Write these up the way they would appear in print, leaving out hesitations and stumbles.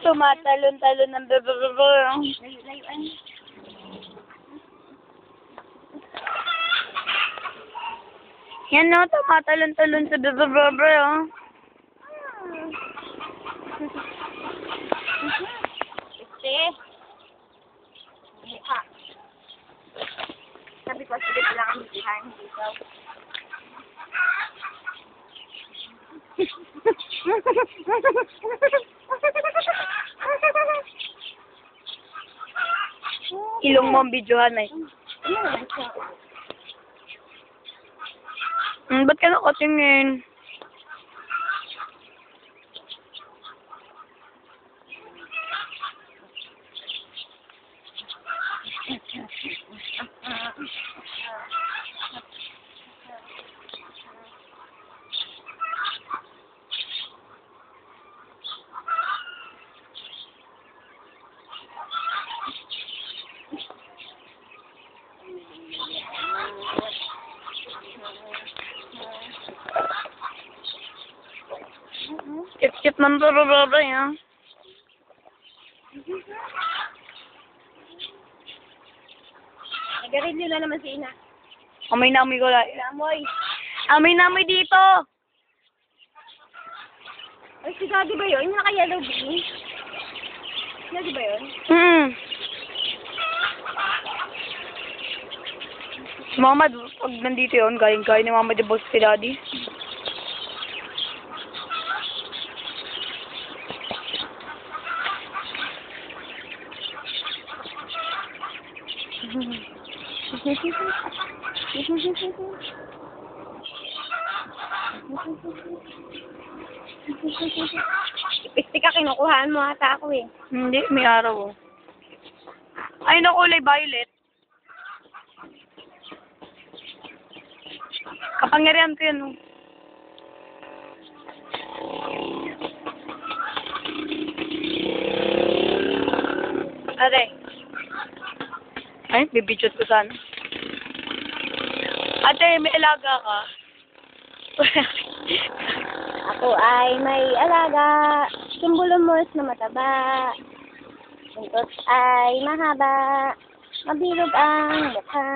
tumatalon-talon ng bebebebe. Layuan. Yan no, tumatalon-talon sa bebebebe, oh. Ite. Mukha. Sabi ko, sige pala ang bitihan. Ikaw. Ilong mo ang videohan eh. Ano naman siya? Ba't ka nakatingin? Skip ng bebebebe, ah. Nagarilyo na naman si Ina. Amoy na amoy ko lang. Amoy. Amoy na amoy dito! Ay, si Daddy ba yun? Yung naka-yellow bean? Daddy ba yun? Si Mama, pag nandito yun, galing-galing ni Mama di boss si Daddy. Lipstick ka, kinukuhaan mo ata ako eh. Hindi, may araw, oh. Ay, na kulay violet. Kapangyarihan ko yun, oh. Ate. Ay, bibidyo't ko sana. Ate, may alaga ka. Ako ay may alaga, sumbulumos na mataba. Buntot ay mahaba, mabilog ang mukha.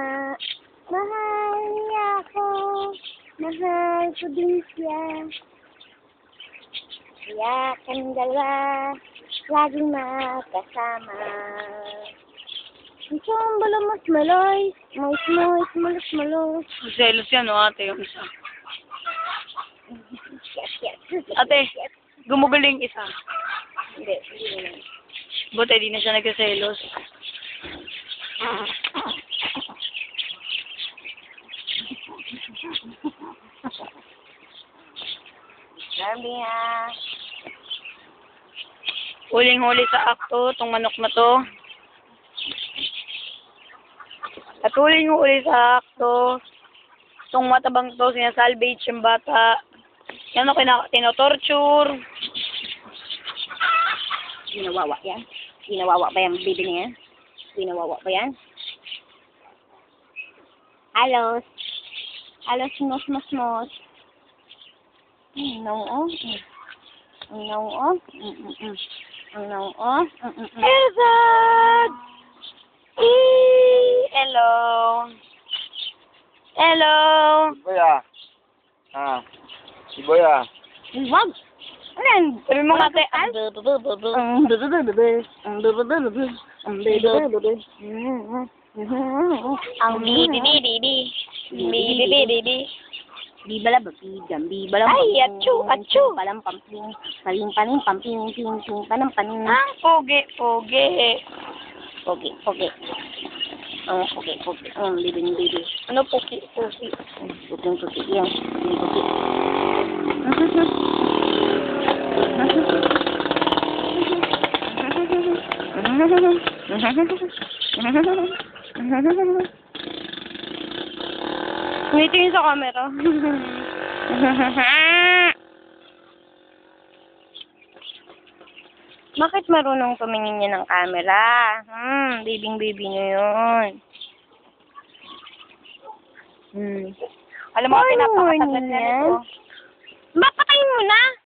Mahal niya ako, mahal ko din siya. Kaya kami dalawa, laging magkasama. Sumbulumos maloy, moist, mulus. Selos yan, oh, ate, yung isa. Yes. Ate, gumuguling isa. Hindi. Buti, di na siya nagkaselos. Sabi nga. Huling-huli sa akto, tong manok na to. At huling-huli sa akto, tong matabang to, sinasalvage yung bata. Yan o, tinotorture. Ginawawa yan? Ginawawa ba yung baby niya? Ginawawa ba yan? Halos. Halos, mos. No, oh. No, oh. No, oh. Erzad! Hello. Hello. Boya. Ah. Si Boya. Wag. Ano yan? Sabi mo nga, ate. Ang bibi. Bibala ba bidam, bibala ba. Ay, atsu. Palam pamping, paling pamping, panam paning. Ang pogi. Pogi. Oh, pogi. Baby. Ano pogi? Puti yan. Puti. Tumitingin sa camera. Bakit marunong tumingin niya ng camera? Baby niyo yun. Alam mo, ate, napakatagal na yan? nito. Bapatayin mo na!